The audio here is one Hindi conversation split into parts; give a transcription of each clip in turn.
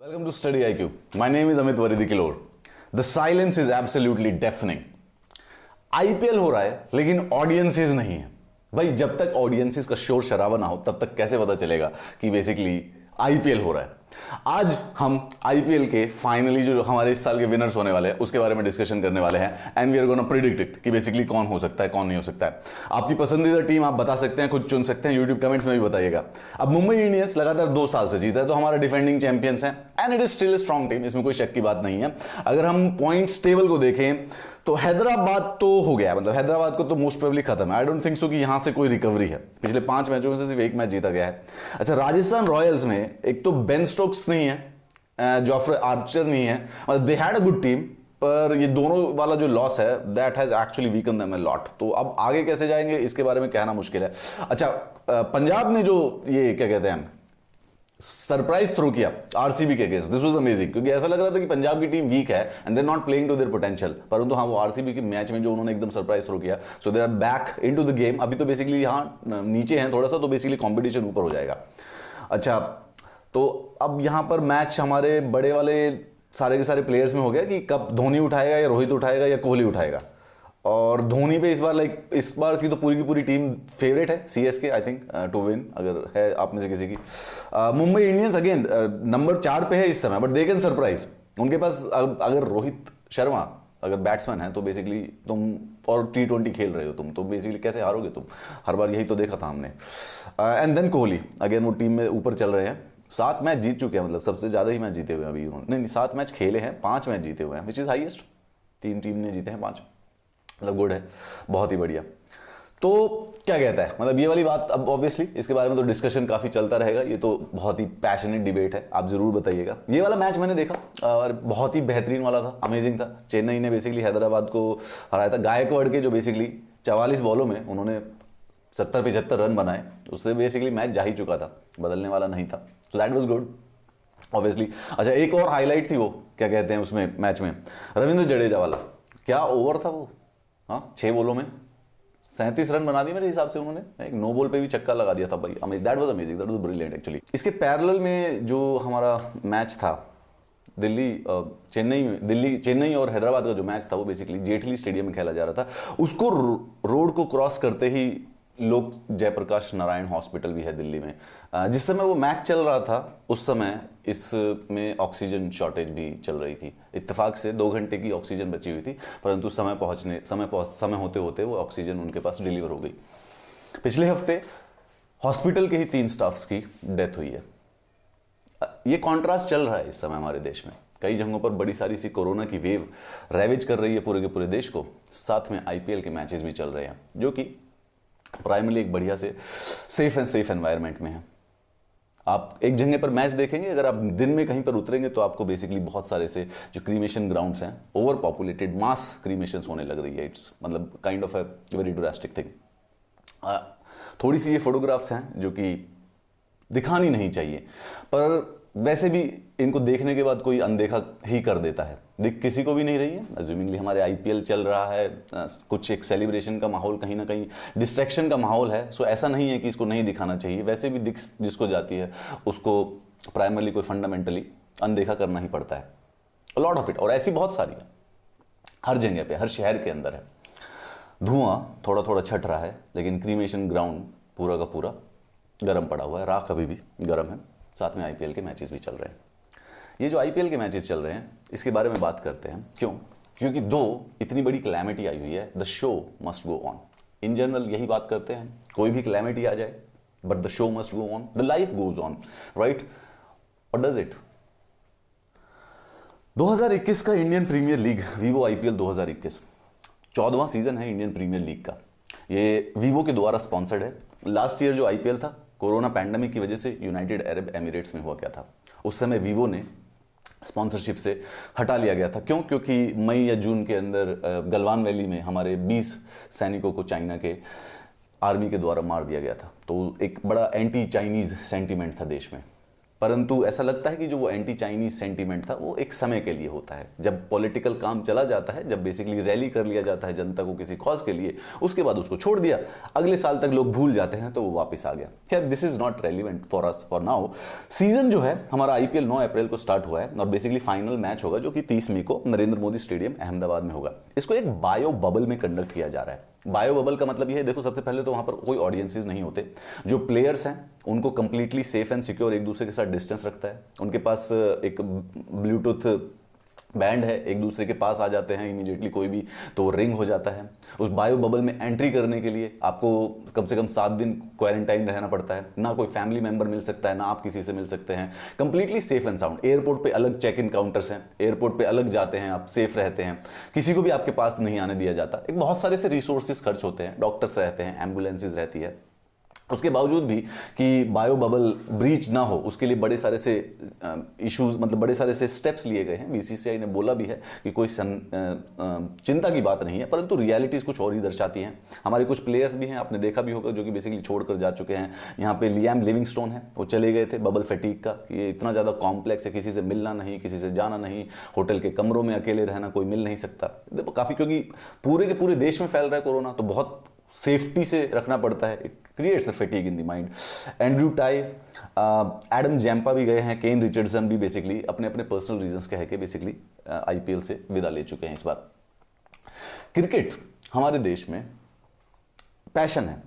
Welcome to Study IQ. My name is Amit Varidi Kilor. The silence is absolutely deafening. IPL हो रहा है लेकिन ऑडियंसेस नहीं है। भाई जब तक ऑडियंसेस का शोर शराबा ना हो तब तक कैसे पता चलेगा कि बेसिकली आईपीएल हो रहा है। आज हम आईपीएल के फाइनली जो हमारे इस साल के विनर्स होने वाले हैं उसके बारे में डिस्कशन करने वाले हैं and we are gonna predict it कि बेसिकली कौन हो सकता है कौन नहीं हो सकता है। आपकी पसंदीदा टीम आप बता सकते हैं, खुद चुन सकते हैं, यूट्यूब कमेंट्स में भी बताइएगा। अब मुंबई इंडियंस लगातार 2 साल से जीता है तो हमारा डिफेंडिंग चैंपियंस है and it is still a strong team, इसमें कोई शक की बात नहीं है। अगर हम पॉइंट्स टेबल को देखें तो हैदराबाद तो हो गया, मतलब हैदराबाद को तो मोस्ट प्रोबेबली खत्म है। आई डोंट थिंक सो कि यहां से कोई रिकवरी है। पिछले 5 मैचों में से सिर्फ 1 मैच जीता गया है। अच्छा, राजस्थान रॉयल्स में एक तो बेन स्टोक्स नहीं है, जॉफ्रे आर्चर नहीं है, मतलब they had a good team, पर ये दोनों वाला जो लॉस है that has actually weaken them a lot. तो अब आगे कैसे जाएंगे इसके बारे में कहना मुश्किल है। अच्छा, पंजाब ने जो ये क्या कहते हैं सरप्राइज थ्रो किया आरसीबी के अगेंस्ट, दिस वाज अमेजिंग, क्योंकि ऐसा लग रहा था कि पंजाब की टीम वीक है and they are not playing to their potential, परंतु हाँ वो आरसीबी के मैच में जो उन्होंने एकदम सरप्राइज थ्रो किया, so they are back into the game. अभी तो बेसिकली यहाँ नीचे हैं थोड़ा सा, तो बेसिकली कॉम्पिटिशन ऊपर हो जाएगा। अच्छा, तो अब यहां पर मैच हमारे बड़े वाले सारे के सारे प्लेयर्स में हो गया कि कब धोनी उठाएगा या रोहित उठाएगा या कोहली उठाएगा। और धोनी पे इस बार की तो पूरी की पूरी टीम फेवरेट है, CSK I think to win, अगर है आप में से किसी की। मुंबई इंडियंस अगेन नंबर 4 पे है इस समय, बट दे कैन सरप्राइज। उनके पास अगर रोहित शर्मा अगर बैट्समैन है तो बेसिकली तुम और T20 खेल रहे हो तुम, तो बेसिकली कैसे हारोगे तुम, हर बार यही तो देखा था हमने। एंड देन कोहली अगेन वो टीम में ऊपर चल रहे हैं, 7 मैच जीत चुके हैं, मतलब सबसे ज्यादा ही मैच जीते हुए हैं अभी उन्होंने। नहीं 7 मैच खेले हैं, 5 मैच जीते हुए हैं, विच इज हाईएस्ट। 3 टीम ने जीते हैं 5, मतलब गुड है, बहुत ही बढ़िया। तो क्या कहता है, मतलब ये वाली बात, अब ऑब्वियसली इसके बारे में तो डिस्कशन काफी चलता रहेगा, ये तो बहुत ही पैशनेट डिबेट है, आप जरूर बताइएगा। ये वाला मैच मैंने देखा और बहुत ही बेहतरीन वाला था, अमेजिंग था। चेन्नई ने बेसिकली हैदराबाद को हराया था, गायकवाड़ के जो बेसिकली 44 बॉलों में उन्होंने 70-75 रन बनाए, उससे बेसिकली मैच जा ही चुका था, बदलने वाला नहीं था। So that was good obviously. अच्छा, एक और हाईलाइट थी वो क्या कहते हैं उसमें मैच में, रविंद्र जडेजा वाला, क्या ओवर था वो। हाँ, 6 बॉलों में 37 रन बना दिए मेरे हिसाब से उन्होंने, एक नो बॉल पे भी छक्का लगा दिया था भाई। That was amazing, that was brilliant actually. इसके पैरेलल में जो हमारा मैच था चेन्नई और हैदराबाद का जो मैच था वो बेसिकली जेटली स्टेडियम में खेला जा रहा था। उसको रोड को क्रॉस करते ही लोक जयप्रकाश नारायण हॉस्पिटल भी है दिल्ली में। जिस समय वो मैच चल रहा था उस समय इसमें ऑक्सीजन शॉर्टेज भी चल रही थी। इत्तेफाक से 2 घंटे की ऑक्सीजन बची हुई थी, परंतु समय होते होते वो ऑक्सीजन उनके पास डिलीवर हो गई। पिछले हफ्ते हॉस्पिटल के ही 3 स्टाफ्स की डेथ हुई है। ये कॉन्ट्रास्ट चल रहा है इस समय हमारे देश में, कई जगहों पर बड़ी सारी सी कोरोना की वेव रैवेज कर रही है पूरे के पूरे देश को, साथ में आईपीएल के मैचेस भी चल रहे हैं जो कि प्राइमरी एक बढ़िया से सेफ एनवायरनमेंट में है। आप एक जगह पर मैच देखेंगे, अगर आप दिन में कहीं पर उतरेंगे तो आपको बेसिकली बहुत सारे से जो क्रीमेशन ग्राउंड्स हैं, ओवर पॉपुलेटेड मास क्रीमेशंस होने लग रही है। इट्स मतलब kind of a very drastic thing. थोड़ी सी ये फोटोग्राफ्स हैं जो कि दिखानी नहीं चाहिए, पर वैसे भी इनको देखने के बाद कोई अनदेखा ही कर देता है, दिख किसी को भी नहीं रही है। अज्यूमिंगली हमारे आईपीएल चल रहा है, कुछ एक सेलिब्रेशन का माहौल, कहीं ना कहीं डिस्ट्रैक्शन का माहौल है। सो ऐसा नहीं है कि इसको नहीं दिखाना चाहिए, वैसे भी दिख जिसको जाती है उसको प्राइमरली कोई फंडामेंटली अनदेखा करना ही पड़ता है। लॉट ऑफ इट, और ऐसी बहुत सारी है, हर जगह पे, हर शहर के अंदर है। धुआं थोड़ा थोड़ा छट रहा है, लेकिन क्रीमेशन ग्राउंड पूरा का पूरा गर्म पड़ा हुआ है, राख अभी भी गर्म है। साथ में आईपीएल के मैचेस भी चल रहे हैं। ये जो आईपीएल के मैचेस चल रहे हैं इसके बारे में बात करते हैं। क्यों? क्योंकि दो इतनी बड़ी क्लैमिटी आई हुई है, the show must go on. In general यही बात करते हैं, कोई भी क्लैमिटी आ जाए but the show must go on, the life goes on, right? और डज इट? 2021 का Indian premiere league, Vivo IPL 2021 14वां सीजन है इंडियन प्रीमियर लीग का। ये वीवो के द्वारा स्पॉन्सर्ड है। लास्ट ईयर जो आईपीएल था कोरोना पैंडेमिक की वजह से यूनाइटेड अरब एमिरेट्स में हुआ क्या था, उस समय वीवो ने स्पॉन्सरशिप से हटा लिया गया था। क्यों? क्योंकि मई या जून के अंदर गलवान वैली में हमारे 20 सैनिकों को चाइना के आर्मी के द्वारा मार दिया गया था। तो एक बड़ा एंटी चाइनीज सेंटीमेंट था देश में। परंतु ऐसा लगता है कि जो वो एंटी चाइनीज सेंटीमेंट था वो एक समय के लिए होता है। जब पॉलिटिकल काम चला जाता है, जब बेसिकली रैली कर लिया जाता है जनता को किसी कॉज के लिए, उसके बाद उसको छोड़ दिया, अगले साल तक लोग भूल जाते हैं, तो वो वापस आ गया। खैर, this is not relevant for us for now. Season जो है हमारा आईपीएल 9 अप्रैल को स्टार्ट हुआ है और बेसिकली फाइनल मैच होगा जो कि 30 मई को नरेंद्र मोदी स्टेडियम अहमदाबाद में होगा। इसको एक बायो बबल में कंडक्ट किया जा रहा है। बायो बबल का मतलब ये है, देखो सबसे पहले तो वहां पर कोई ऑडियंसेस नहीं होते, जो प्लेयर्स हैं उनको कंप्लीटली सेफ एंड सिक्योर एक दूसरे के साथ डिस्टेंस रखता है, उनके पास एक ब्लूटूथ बैंड है, एक दूसरे के पास आ जाते हैं इमीडिएटली कोई भी, तो वो रिंग हो जाता है। उस बायो बबल में एंट्री करने के लिए आपको कम से कम 7 दिन क्वारंटाइन रहना पड़ता है, ना कोई फैमिली मेंबर मिल सकता है, ना आप किसी से मिल सकते हैं, completely safe and sound. Airport पे अलग चेक इन काउंटर्स हैं, एयरपोर्ट पे अलग जाते हैं आप, सेफ रहते हैं, किसी को भी आपके पास नहीं आने दिया जाता। एक बहुत सारे से रिसोर्सेज खर्च होते हैं, डॉक्टर्स रहते हैं, एम्बुलेंसेज रहती है। उसके बावजूद भी कि बायो बबल ब्रीच ना हो, उसके लिए बड़े सारे से इश्यूज, मतलब बड़े सारे से स्टेप्स लिए गए हैं। बीसीसीआई ने बोला भी है कि कोई चिंता की बात नहीं है, परंतु रियलिटीज कुछ और ही दर्शाती हैं। हमारे कुछ प्लेयर्स भी हैं, आपने देखा भी होगा, जो कि बेसिकली छोड़कर जा चुके हैं। यहाँ पे लियाम लिविंगस्टोन है, वो चले गए थे बबल फैटीग का, कि ये इतना ज़्यादा कॉम्प्लेक्स है, किसी से मिलना नहीं, किसी से जाना नहीं, होटल के कमरों में अकेले रहना, कोई मिल नहीं सकता। देखो काफ़ी, क्योंकि पूरे के पूरे देश में फैल रहा है कोरोना, तो बहुत सेफ्टी से रखना पड़ता है। It creates a fatigue in the mind. Andrew Tye, Adam Zampa भी गए हैं, केन रिचर्डसन भी बेसिकली अपने अपने पर्सनल रीजंस कह के बेसिकली आईपीएल से विदा ले चुके हैं इस बार। क्रिकेट हमारे देश में पैशन है।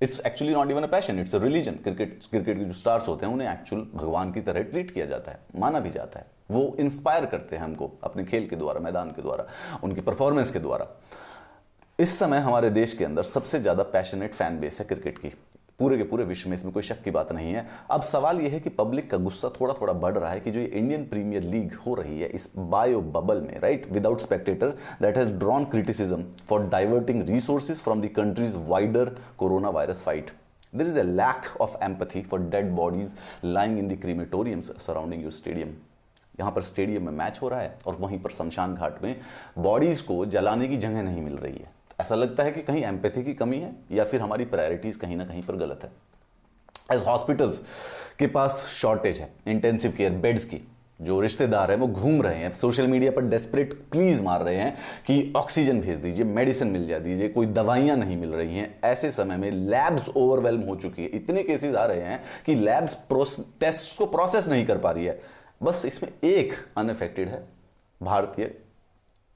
It's actually not even a passion, it's a religion. Cricket के जो स्टार्स होते हैं उन्हें एक्चुअल भगवान की तरह ट्रीट किया जाता है, माना भी जाता है। वो इंस्पायर करते हैं हमको अपने खेल के द्वारा, मैदान के द्वारा, उनकी परफॉर्मेंस के द्वारा। इस समय हमारे देश के अंदर सबसे ज्यादा पैशनेट फैन बेस है क्रिकेट की, पूरे के पूरे विश्व में, इसमें कोई शक की बात नहीं है। अब सवाल यह है कि पब्लिक का गुस्सा थोड़ा थोड़ा बढ़ रहा है कि जो ये इंडियन प्रीमियर लीग हो रही है इस बायो बबल में, right, without spectator, that has drawn criticism for diverting resources from the country's wider corona virus fight. There is a lack of empathy for dead bodies lying in the crematoriums surrounding your stadium. यहाँ पर स्टेडियम में मैच हो रहा है और वहीं पर शमशान घाट में बॉडीज को जलाने की जगह नहीं मिल रही है। ऐसा लगता है कि कहीं एम्पैथी की कमी है या फिर हमारी प्रायोरिटीज कहीं ना कहीं पर गलत है। एज हॉस्पिटल्स के पास शॉर्टेज है इंटेंसिव केयर बेड्स की, जो रिश्तेदार हैं वो घूम रहे हैं, सोशल मीडिया पर डेस्परेट प्लीज मार रहे हैं कि ऑक्सीजन भेज दीजिए, मेडिसिन मिल जा दीजिए, कोई दवाइयां नहीं मिल रही हैं। ऐसे समय में लैब्स ओवरवेल्म हो चुकी है, इतने केसेस आ रहे हैं कि लैब्स टेस्ट को प्रोसेस नहीं कर पा रही है। बस इसमें एक अनअफेक्टेड है, भारतीय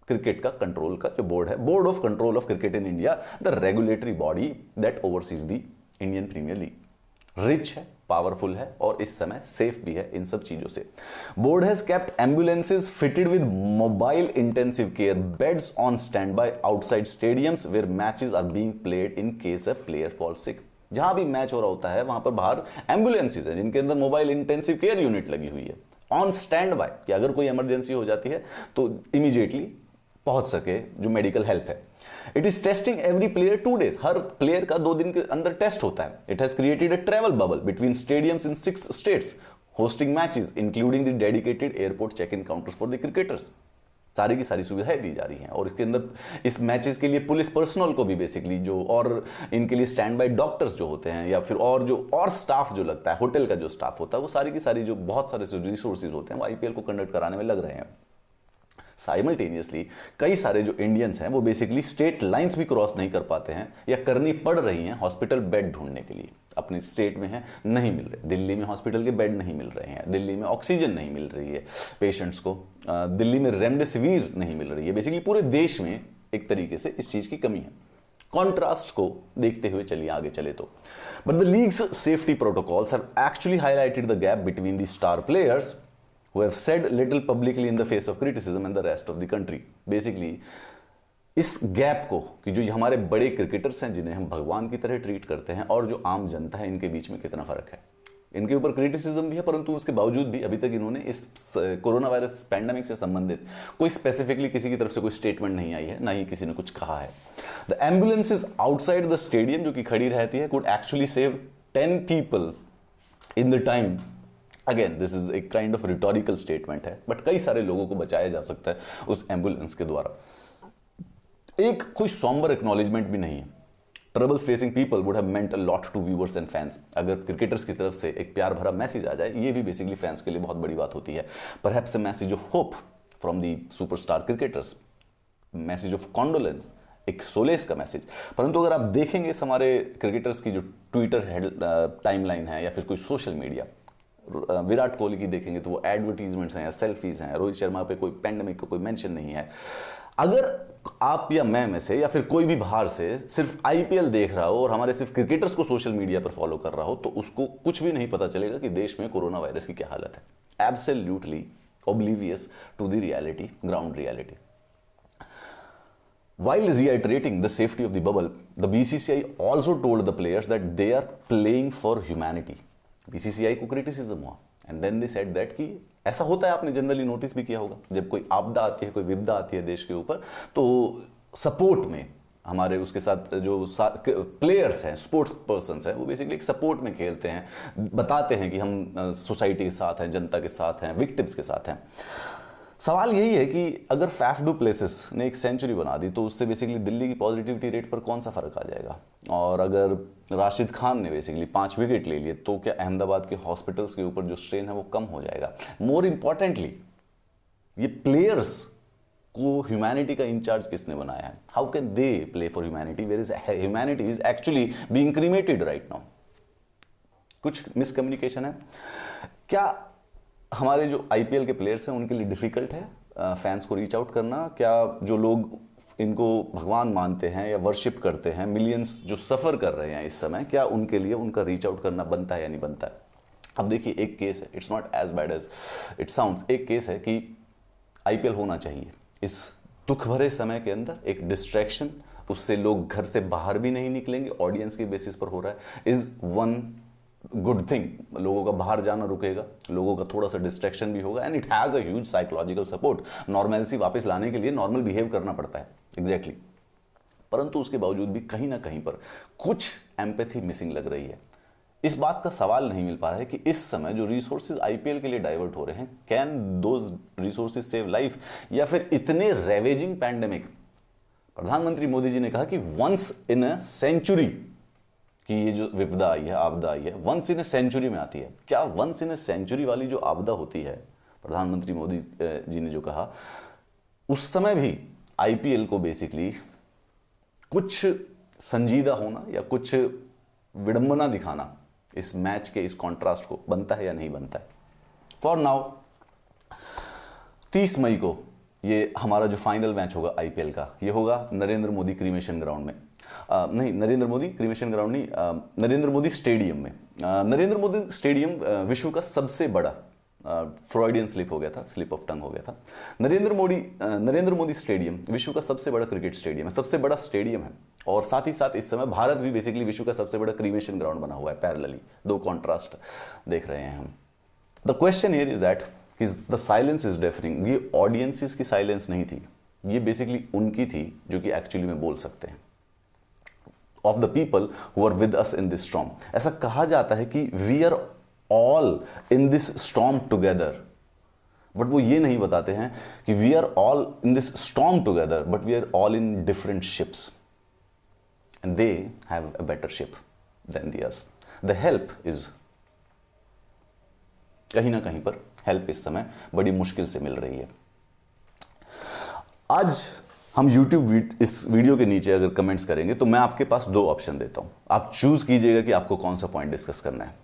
क्रिकेट का कंट्रोल का जो बोर्ड है, board of control of cricket in India, the regulatory body that oversees the Indian premiere League. Rich है, पावरफुल है और इस समय सेफ भी है इन सब चीजों से। Board has kept ambulances fitted with mobile intensive care beds on stand by outside stadiums where matches are being played in case a player fall sick. जहां भी मैच हो रहा होता है वहां पर बाहर एम्बुलेंसेज है जिनके अंदर मोबाइल इंटेंसिव केयर यूनिट लगी हुई है ऑन स्टैंड बाय, कि अगर कोई इमरजेंसी हो जाती है तो इमीडिएटली पहुंच सके जो मेडिकल हेल्प है। It is testing every player 2 days, हर प्लेयर का 2 दिन के अंदर टेस्ट होता है। It has created a travel bubble between stadiums in 6 states hosting matches including the dedicated airport check in counters for the cricketers. सारी की सारी सुविधाएं दी जा रही हैं और इसके अंदर इस मैचेस के लिए पुलिस पर्सनल को भी बेसिकली जो, और इनके लिए स्टैंड बाय डॉक्टर्स जो होते हैं या फिर और जो और स्टाफ जो लगता है, होटल का जो स्टाफ होता है, वो सारी की सारी जो बहुत सारे रिसोर्सेज होते हैं वो आईपीएल को कंडक्ट कराने में लग रहे हैं। साइमल्टेनियसली कई सारे जो इंडियंस हैं वो बेसिकली स्टेट लाइंस भी क्रॉस नहीं कर पाते हैं या करनी पड़ रही हैं हॉस्पिटल बेड ढूंढने के लिए। अपने स्टेट में है, नहीं मिल रहे, दिल्ली में हॉस्पिटल के बेड नहीं मिल रहे हैं, दिल्ली में ऑक्सीजन नहीं मिल रही है पेशेंट्स को, दिल्ली में रेमडेसिविर नहीं मिल रही है। बेसिकली पूरे देश में एक तरीके से इस चीज की कमी है। कॉन्ट्रास्ट को देखते हुए चलिए आगे चले तो, but the leagues safety protocols have actually highlighted the gap between the star players who have said little publicly in the face of criticism and the rest of the country। Basically इस गैप को, कि जो हमारे बड़े क्रिकेटर्स हैं जिन्हें हम भगवान की तरह ट्रीट करते हैं और जो आम जनता है, इनके बीच में कितना फर्क है। इनके ऊपर क्रिटिसिज्म भी है, परंतु उसके बावजूद भी अभी तक इन्होंने इस कोरोना वायरस पैंडेमिक से संबंधित कोई स्पेसिफिकली किसी की तरफ से कोई स्टेटमेंट नहीं आई है, ना ही किसी ने कुछ कहा है। The ambulances outside the stadium जो कि खड़ी रहती है could actually save 10 people in the time. Again this is एक काइंड ऑफ रिटोरिकल स्टेटमेंट है, बट कई सारे लोगों को बचाया जा सकता है उस एम्बुलेंस के द्वारा। एक कोई सॉम्बर एक्नॉलेजमेंट भी नहीं है। Troubles facing people would have meant a lot to viewers and fans. अगर क्रिकेटर्स की तरफ से एक प्यार भरा मैसेज आ जाए, ये भी बेसिकली फैंस के लिए बहुत बड़ी बात होती है। Perhaps a message of hope from the superstar cricketers, message of condolence, एक सोलेस का मैसेज। परंतु अगर आप देखेंगे हमारे क्रिकेटर्स की जो ट्विटर टाइमलाइन है या फिर कोई सोशल मीडिया, विराट कोहली की देखेंगे तो वो एडवर्टीजमेंट्स हैं या सेल्फीज हैं, रोहित शर्मा पे कोई पेंडेमिक का कोई मेंशन नहीं है। अगर आप या मैं में से या फिर कोई भी बाहर से सिर्फ आईपीएल देख रहा हो और हमारे सिर्फ क्रिकेटर्स को सोशल मीडिया पर फॉलो कर रहा हो, तो उसको कुछ भी नहीं पता चलेगा कि देश में कोरोना वायरस की क्या हालत है। Absolutely oblivious to the reality, ground reality. While reiterating the safety of the bubble, the BCCI also told the players that they are playing for humanity. BCCI को criticism हुआ and then they said that कि ऐसा होता है, आपने जनरली नोटिस भी किया होगा, जब कोई आपदा आती है, कोई विपदा आती है देश के ऊपर, तो सपोर्ट में हमारे उसके साथ जो प्लेयर्स हैं, स्पोर्ट्स पर्सन्स हैं, वो बेसिकली एक सपोर्ट में खेलते हैं, बताते हैं कि हम सोसाइटी के साथ हैं, जनता के साथ हैं, विक्टिम्स के साथ हैं। सवाल यही है कि अगर फैफ डू प्लेसिस ने एक सेंचुरी बना दी तो उससे बेसिकली दिल्ली की पॉजिटिविटी रेट पर कौन सा फर्क आ जाएगा, और अगर राशिद खान ने बेसिकली 5 विकेट ले लिए तो क्या अहमदाबाद के हॉस्पिटल्स के ऊपर जो स्ट्रेन है वो कम हो जाएगा। मोर इंपॉर्टेंटली, ये प्लेयर्स को ह्यूमैनिटी का इंचार्ज किसने बनाया है? How can they play for humanity where is humanity is actually being cremated right now? कुछ मिसकम्युनिकेशन है क्या? हमारे जो आईपीएल के प्लेयर्स हैं उनके लिए डिफिकल्ट है फैंस को रीच आउट करना? क्या जो लोग इनको भगवान मानते हैं या वर्शिप करते हैं, मिलियंस जो सफर कर रहे हैं इस समय, क्या उनके लिए उनका रीच आउट करना बनता है या नहीं बनता है? अब देखिए, एक केस है, it's not as bad as it sounds. एक केस है कि आईपीएल होना चाहिए इस दुख भरे समय के अंदर, एक डिस्ट्रैक्शन, उससे लोग घर से बाहर भी नहीं निकलेंगे, ऑडियंस के बेसिस पर हो रहा है, इज वन गुड थिंग। लोगों का बाहर जाना रुकेगा, लोगों का थोड़ा सा डिस्ट्रैक्शन भी होगा, and it has a huge psychological support. Normalcy वापस लाने के लिए नॉर्मल बिहेव करना पड़ता है, एग्जैक्टली। परंतु उसके बावजूद भी कहीं ना कहीं पर कुछ एम्पैथी मिसिंग लग रही है। इस बात का सवाल नहीं मिल पा रहा है कि इस समय जो रिसोर्सेज आईपीएल के लिए डाइवर्ट हो रहे हैं, can those resources save life? या फिर इतने रेवेजिंग पैंडेमिक, प्रधानमंत्री मोदी जी ने कहा कि वंस इन अ सेंचुरी कि ये जो विपदा आई है, आपदा आई है, वंस इन अ सेंचुरी में आती है। क्या वंस इन अ सेंचुरी वाली जो आपदा होती है, प्रधानमंत्री मोदी जी ने जो कहा, उस समय भी आईपीएल को बेसिकली कुछ संजीदा होना या कुछ विडंबना दिखाना इस मैच के, इस कॉन्ट्रास्ट को बनता है या नहीं बनता है? फॉर नाउ 30 मई को ये हमारा जो फाइनल मैच होगा आईपीएल का, ये होगा नरेंद्र मोदी क्रीमेशन ग्राउंड में। नहीं, नरेंद्र मोदी क्रीमेशन ग्राउंड नहीं, नरेंद्र मोदी स्टेडियम में। नरेंद्र मोदी स्टेडियम विश्व का सबसे बड़ा, फ्रॉइडियन स्लिप हो गया था, स्लिप ऑफ टंग हो गया था। नरेंद्र मोदी स्टेडियम विश्व का सबसे बड़ा क्रिकेट स्टेडियम है, सबसे बड़ा स्टेडियम है, और साथ ही साथ इस समय भारत भी बेसिकली विश्व का सबसे बड़ा क्रीमेशन ग्राउंड बना हुआ है। पैरेलली दो कॉन्ट्रास्ट देख रहे हैं हम। The question here is that the silence is deafening. ये ऑडियंसेस की साइलेंस नहीं थी, ये बेसिकली उनकी थी जो कि एक्चुअली में बोल सकते हैं, of the people who are with us in this storm. ऐसा कहा जाता है कि we are all in this storm together, but वो ये नहीं बताते हैं कि we are all in this storm together, but we are all in different ships and they have a better ship than the us. The help is, कहीं ना कहीं पर हेल्प इस समय बड़ी मुश्किल से मिल रही है। आज हम YouTube इस वीडियो के नीचे अगर कमेंट्स करेंगे तो मैं आपके पास 2 ऑप्शन देता हूं, आप चूज कीजिएगा कि आपको कौन सा पॉइंट डिस्कस करना है।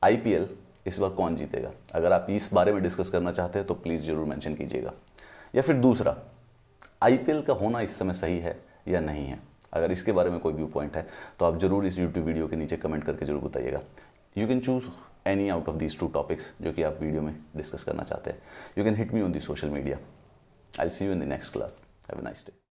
आईपीएल इस बार कौन जीतेगा, अगर आप इस बारे में डिस्कस करना चाहते हैं तो प्लीज जरूर मेंशन कीजिएगा। या फिर दूसरा, आईपीएल का होना इस समय सही है या नहीं है, अगर इसके बारे में कोई व्यू पॉइंट है तो आप जरूर इस YouTube वीडियो के नीचे कमेंट करके जरूर बताइएगा। You can choose any out of these 2 topics जो कि आप वीडियो में डिस्कस करना चाहते हैं। You can hit me on the social media. I will see you in the next class. Have a nice day.